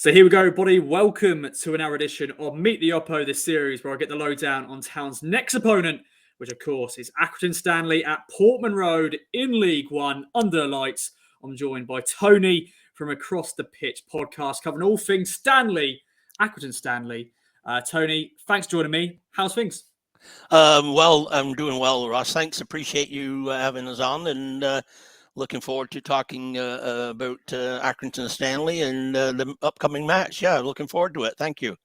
So here we go, everybody. Welcome to another edition of Meet the Oppo, this series where I get the lowdown on Town's next opponent, which of course is Accrington Stanley at Portman Road in League One under the lights. I'm joined by Tony from Across the Pitch podcast, covering all things Stanley, Accrington Stanley. Tony, thanks for joining me. How's things? Well, I'm doing well, Ross. Thanks. Appreciate you having us on, and looking forward to talking about Accrington Stanley and the upcoming match. Yeah, looking forward to it. Thank you.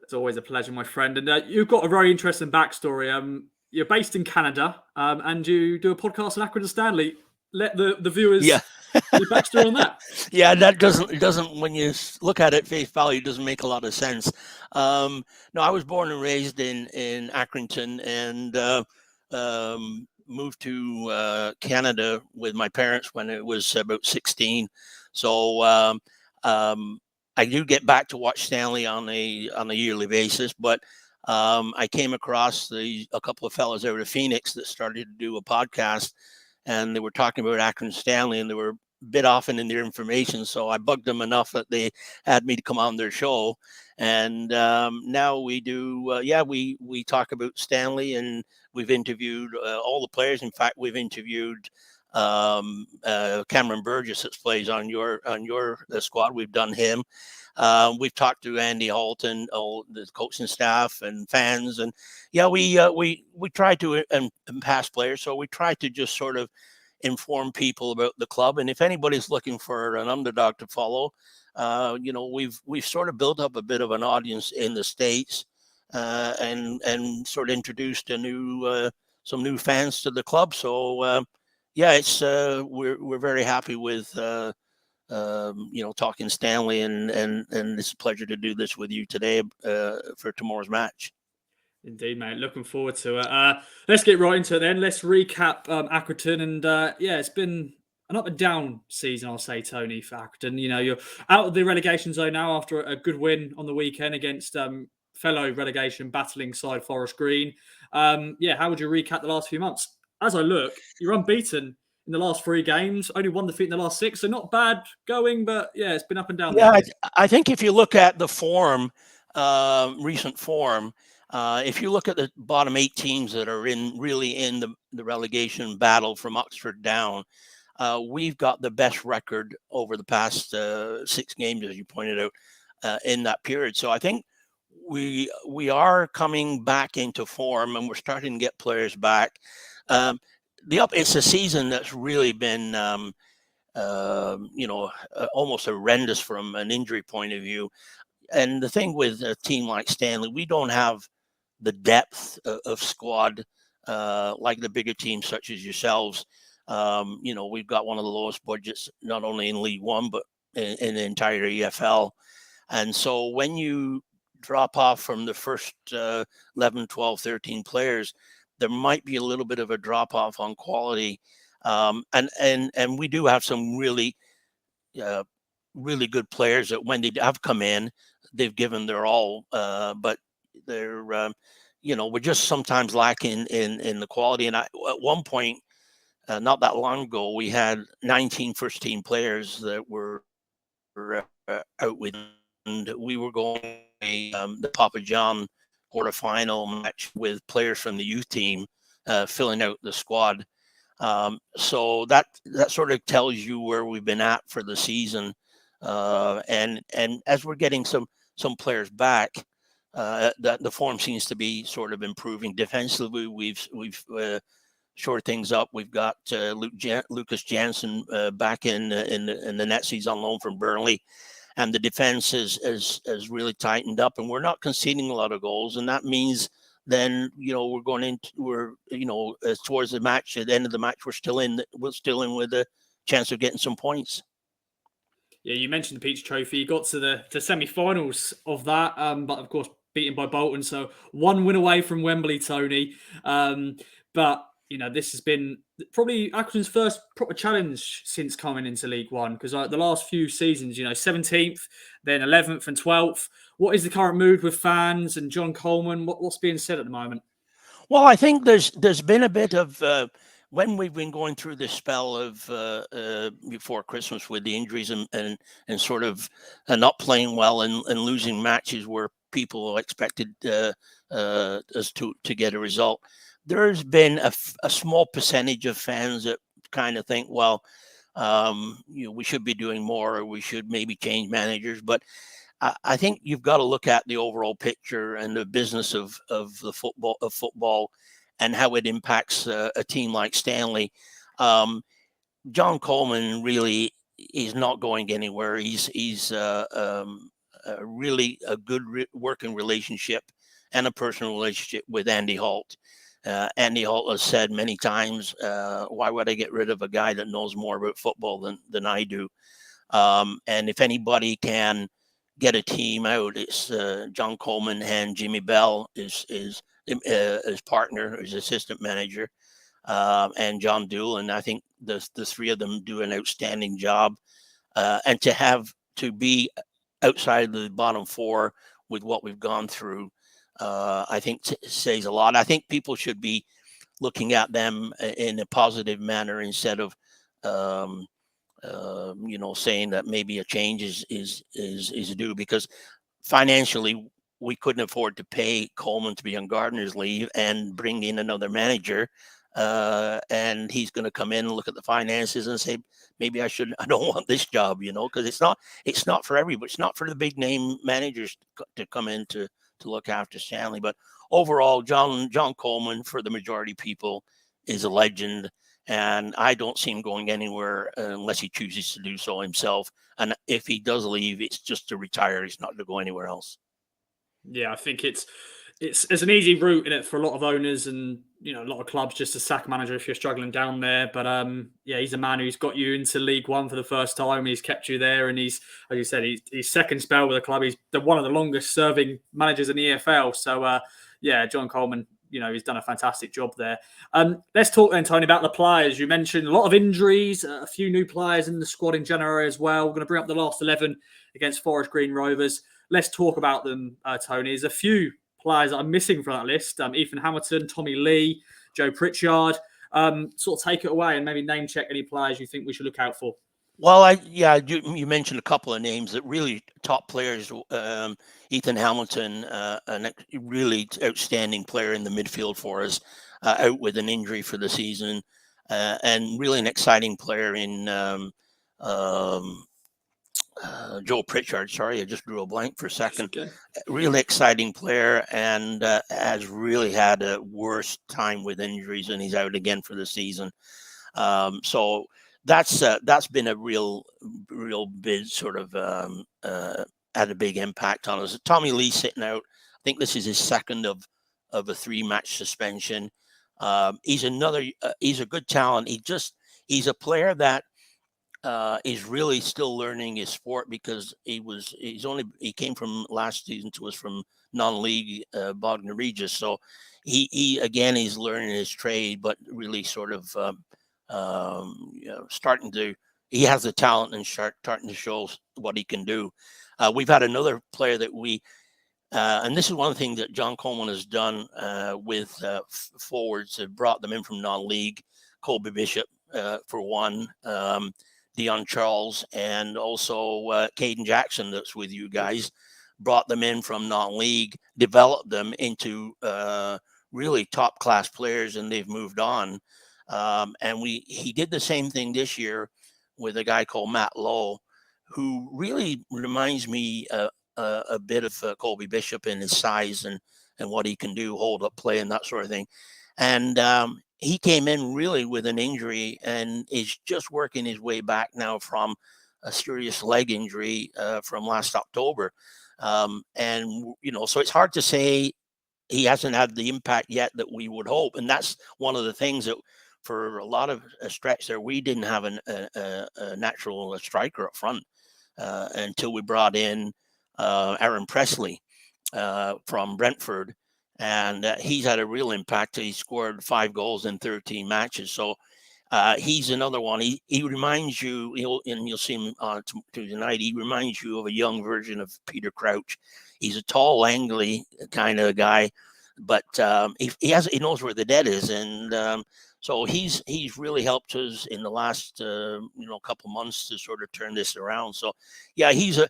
It's always a pleasure, my friend. And you've got a very interesting backstory. You're based in Canada, and you do a podcast on Accrington Stanley. Let the viewers Yeah. the backstory on that. Yeah, that doesn't when you look at it face value, doesn't make a lot of sense. No, I was born and raised in Accrington, and moved to Canada with my parents when it was about 16. So I do get back to watch Stanley on a yearly basis, but I came across a couple of fellows out of Phoenix that started to do a podcast, and they were talking about Accrington Stanley, and they were a bit often in their information. So I bugged them enough that they had me to come on their show. And now we do, we talk about Stanley, and we've interviewed all the players. In fact, we've interviewed Cameron Burgess that plays on your squad. We've done him. We've talked to Andy Holt and all the coaching staff and fans, and we try to and past players. So we try to just sort of inform people about the club. And if anybody's looking for an underdog to follow, we've sort of built up a bit of an audience in the States, and sort of introduced some new fans to the club. So it's we're very happy with talking Stanley, and it's a pleasure to do this with you today for tomorrow's match. Indeed, mate. Looking forward to it. Let's get right into it then. Let's recap Accrington. And it's been an up and down season, I'll say, Tony, for Accrington. You know, you're out of the relegation zone now after a good win on the weekend against fellow relegation battling side Forest Green. How would you recap the last few months? As I look, you're unbeaten in the last 3 games, only 1 defeat in the last 6. So not bad going, but it's been up and down. Yeah, I think if you look at the form, recent form, if you look at the bottom 8 teams that are really in the relegation battle from Oxford down, we've got the best record over the past 6 games, as you pointed out, in that period. So I think we are coming back into form, and we're starting to get players back. It's a season that's really been almost horrendous from an injury point of view. And the thing with a team like Stanley, we don't have the depth of squad like the bigger teams such as yourselves. We've got one of the lowest budgets, not only in League One, but in the entire EFL. And so when you drop off from the first 11, 12, 13 players, there might be a little bit of a drop off on quality. And we do have some really good players that when they have come in, they've given their all, but they're, we're just sometimes lacking in the quality. And at one point, not that long ago, we had 19 first team players that were out with, and we were going the Papa John quarterfinal match with players from the youth team filling out the squad. So that sort of tells you where we've been at for the season. And as we're getting some players back, that the form seems to be sort of improving. Defensively, we've shored things up. We've got Lucas Jansen back in the nets. He's on loan from Burnley, and the defense has really tightened up, and we're not conceding a lot of goals, and that means then we're going into towards the match. At the end of the match, we're still in with a chance of getting some points. Yeah, you mentioned the Peach Trophy. You got to the semi-finals of that, but of course beaten by Bolton. So 1 win away from Wembley, Tony. But this has been probably Accrington's first proper challenge since coming into League One, because the last few seasons, 17th, then 11th and 12th. What is the current mood with fans and John Coleman? What's being said at the moment? Well, I think there's been a bit of when we've been going through this spell of before Christmas with the injuries and sort of not playing well and losing matches where people expected us to get a result, there's been a small percentage of fans that kind of think, well, we should be doing more, or we should maybe change managers. But I think you've got to look at the overall picture and the business of the football and how it impacts a team like Stanley. John Coleman really is not going anywhere. He's really a good working relationship and a personal relationship with Andy Holt. Andy Holt has said many times, why would I get rid of a guy that knows more about football than I do? And if anybody can get a team out, it's John Coleman and Jimmy Bell is his partner, his assistant manager, and John Doolin. I think the three of them do an outstanding job. And to be outside the bottom four with what we've gone through, I think says a lot. I think people should be looking at them in a positive manner instead of saying that maybe a change is due, because financially we couldn't afford to pay Coleman to be on gardener's leave and bring in another manager. And he's going to come in and look at the finances and say, maybe I don't want this job, because it's not for everybody. It's not for the big name managers to come in to look after Stanley. But overall, John Coleman, for the majority of people, is a legend. And I don't see him going anywhere unless he chooses to do so himself. And if he does leave, it's just to retire. He's not to go anywhere else. Yeah, I think it's an easy route in it for a lot of owners and a lot of clubs just to sack a manager if you're struggling down there. But yeah, he's a man who's got you into League One for the first time. He's kept you there, and he's, as you said, he's second spell with the club. He's one of the longest serving managers in the EFL. So yeah, John Coleman, he's done a fantastic job there. Let's talk then, Tony, about the players. You mentioned a lot of injuries, a few new players in the squad in January as well. We're going to bring up the last 11 against Forest Green Rovers. Let's talk about them, Tony. There's a few players that I'm missing from that list. Ethan Hamilton, Tommy Lee, Joe Pritchard. Sort of take it away and maybe name check any players you think we should look out for. Well, you mentioned a couple of names that really top players. Ethan Hamilton, a really outstanding player in the midfield for us, out with an injury for the season, and really an exciting player in Joe Pritchard. Sorry, I just drew a blank for a second. Okay. Really exciting player, and has really had a worse time with injuries, and he's out again for the season. So that's been a real big sort of had a big impact on us. Tommy Lee sitting out. I think this is his second of a 3-match suspension. He's he's a good talent. He's a player that is really still learning his sport, because he came from last season to us from non-league Bognor Regis. So he's learning his trade, but really sort of he has the talent and starting to show what he can do. We've had another player that and this is one thing that John Coleman has done with forwards, brought them in from non-league. Colby Bishop, for one, Dion Charles, and also Caden Jackson, that's with you guys, brought them in from non-league, developed them into really top-class players, and they've moved on. And he did the same thing this year with a guy called Matt Lowe, who really reminds me a bit of Colby Bishop in his size and what he can do, hold up play and that sort of thing. And he came in really with an injury and is just working his way back now from a serious leg injury from last October. So it's hard to say he hasn't had the impact yet that we would hope. And that's one of the things that, for a lot of a stretch there, we didn't have a natural striker up front until we brought in Aaron Presley from Brentford. And he's had a real impact. He scored 5 goals in 13 matches. So he's another one. He reminds you, and you'll see him tonight, he reminds you of a young version of Peter Crouch. He's a tall, angly kind of guy, but he knows where the net is. And So he's really helped us in the last couple months to sort of turn this around. So yeah, he's a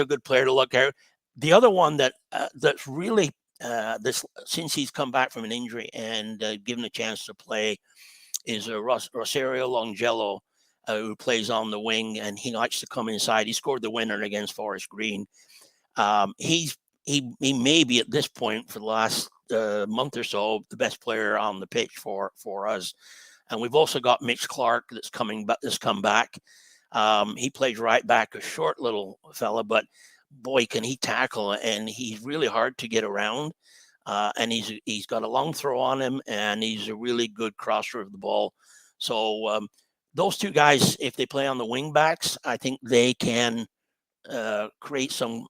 good player to look at. The other one that's really this since he's come back from an injury and given a chance to play is Rosario Longello, who plays on the wing, and he likes to come inside. He scored the winner against Forest Green. He may be at this point for the last month or so the best player on the pitch for us. And we've also got Mitch Clark that's come back. He plays right back, a short little fella, but boy, can he tackle, and he's really hard to get around. And he's got a long throw on him, and he's a really good crosser of the ball. So those two guys, if they play on the wing backs, I think they can create some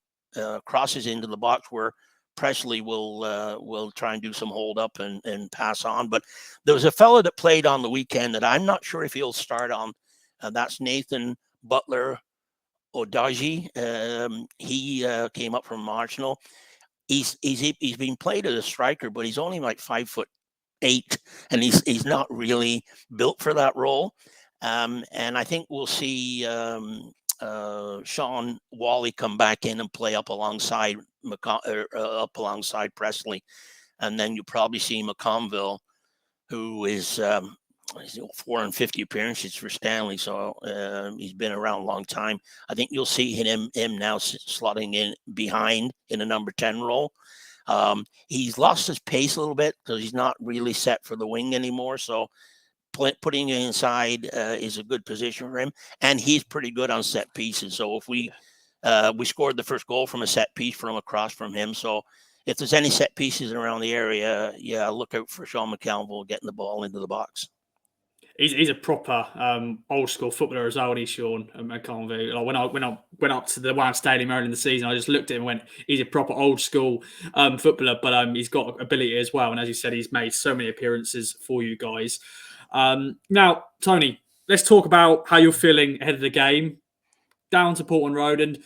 crosses into the box where Presley will try and do some hold up and pass on. But there was a fellow that played on the weekend that I'm not sure if he'll start on. That's Nathan Butler Odaji. He came up from Arsenal. He's been played as a striker, but he's only like 5'8", and he's not really built for that role. And I think we'll see Sean Wally come back in and play up alongside Presley, and then you probably see McConville, who is 450 appearances for Stanley, so he's been around a long time. I think you'll see him now slotting in behind in a number 10 role. He's lost his pace a little bit because he's not really set for the wing anymore. So putting it inside is a good position for him, and he's pretty good on set pieces. So if we scored the first goal from a set piece from across from him. So if there's any set pieces around the area, look out for Sean McConville getting the ball into the box. He's a proper old school footballer as well, isn't he, Sean McConville? Like when I went up to the Lowdown Stadium early in the season, I just looked at him and went, he's a proper old school footballer, but he's got ability as well. And as you said, he's made so many appearances for you guys. Now, Tony, let's talk about how you're feeling ahead of the game. Down to Portman Road, and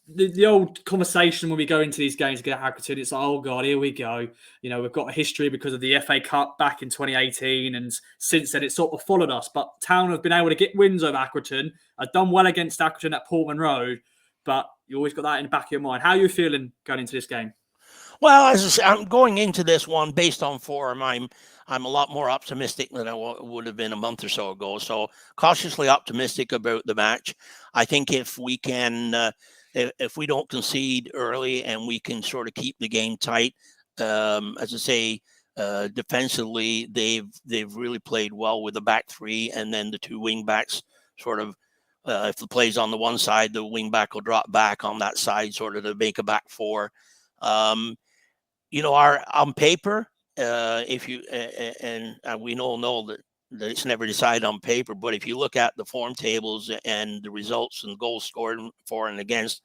the old conversation when we go into these games against Accrington, it's like, oh God, here we go. You know, we've got a history because of the FA Cup back in 2018, and since then it's sort of followed us. But Town have been able to get wins over Accrington. I've done well against Accrington at Portman Road, but you always got that in the back of your mind. How are you feeling going into this game? Well, as I say, I'm going into this one based on form. I'm a lot more optimistic than I would have been a month or so ago. So cautiously optimistic about the match. I think if we can, if we don't concede early and we can sort of keep the game tight, as I say, defensively they've really played well with the back three, and then the two wing backs sort of. If the play's on the one side, the wing back will drop back on that side, sort of to make a back four. On paper, if you and we all know that it's never decided on paper, but if you look at the form tables and the results and goals scored for and against,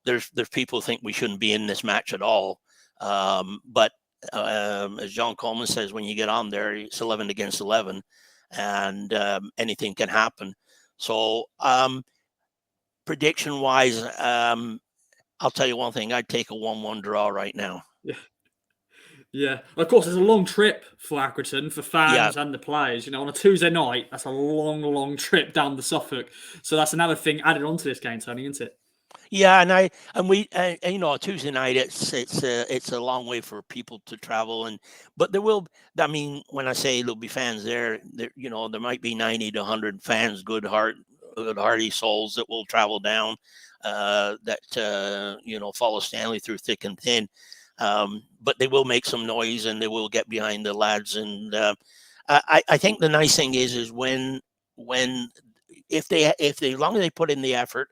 there's people who think we shouldn't be in this match at all. But as John Coleman says, when you get on there, it's 11 against 11, and anything can happen. So prediction-wise, I'll tell you one thing. I'd take a 1-1 draw right now. Yeah. Of course, it's a long trip for Accrington, for fans and the players. You know, on a Tuesday night, that's a long, long trip down to Suffolk. So that's another thing added onto this game, Tony, isn't it? Yeah, and Tuesday night it's a long way for people to travel, but there will. I mean, when I say there'll be fans there might be 90 to 100 fans, good hearty souls that will travel down. Follow Stanley through thick and thin. But they will make some noise and they will get behind the lads. And I think the nice thing is when if as long as they put in the effort,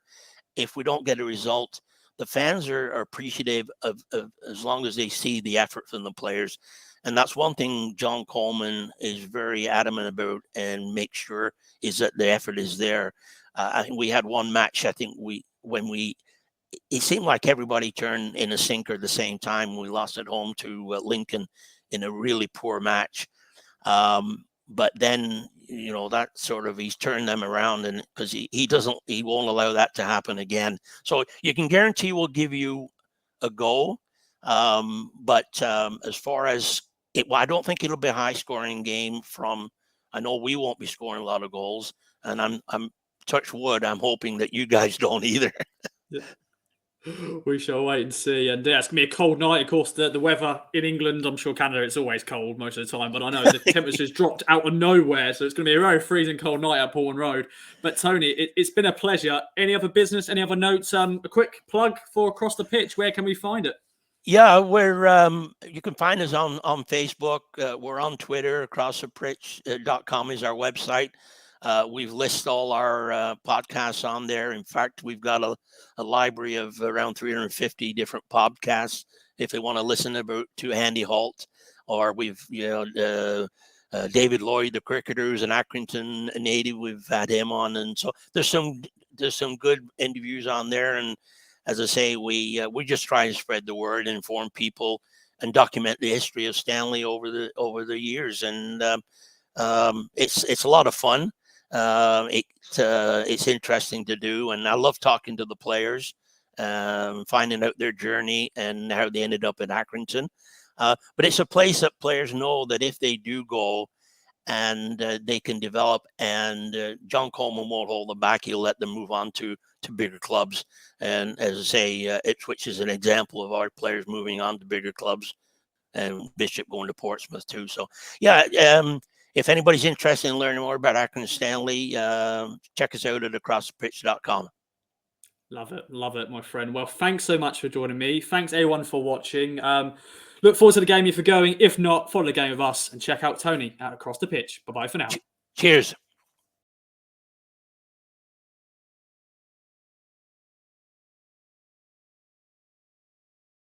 if we don't get a result, the fans are appreciative of as long as they see the effort from the players. And that's one thing John Coleman is very adamant about and make sure is that the effort is there. I think we had one match. I think it seemed like everybody turned in a sinker at the same time. We lost at home to Lincoln in a really poor match. But then, that sort of, he's turned them around, and because he won't allow that to happen again. So you can guarantee we'll give you a go. But as far as I don't think it'll be a high scoring game. I know we won't be scoring a lot of goals, and I'm touch wood. I'm hoping that you guys don't either. We shall wait and see. And yeah, it's going to be a cold night. Of course, the weather in England, I'm sure Canada, it's always cold most of the time. But I know the temperature's dropped out of nowhere. So it's going to be a very freezing cold night at Portman Road. But Tony, it's been a pleasure. Any other business, any other notes? A quick plug for Across the Pitch. Where can we find it? Yeah, you can find us on Facebook. We're on Twitter. Acrossthepitch.com is our website. We've listed all our podcasts on there. In fact, we've got a library of around 350 different podcasts if they want to listen to Andy Holt, or we've David Lloyd, the cricketer, who's an Accrington native. We've had him on, and so there's some good interviews on there. And as I say, we just try to spread the word, and inform people, and document the history of Stanley over the years. And it's a lot of fun. It's interesting to do, and I love talking to the players, finding out their journey and how they ended up in Accrington. But it's a place that players know that if they do go, and they can develop, and John Coleman won't hold them back. He'll let them move on to bigger clubs. And as I say, Ipswich is an example of our players moving on to bigger clubs, and Bishop going to Portsmouth too. So yeah, if anybody's interested in learning more about Accrington Stanley, check us out at acrossthepitch.com. Love it, my friend. Well, thanks so much for joining me. Thanks everyone for watching. Look forward to the game if you're going. If not, follow the game with us and check out Tony at Across the Pitch. Bye-bye for now. Cheers.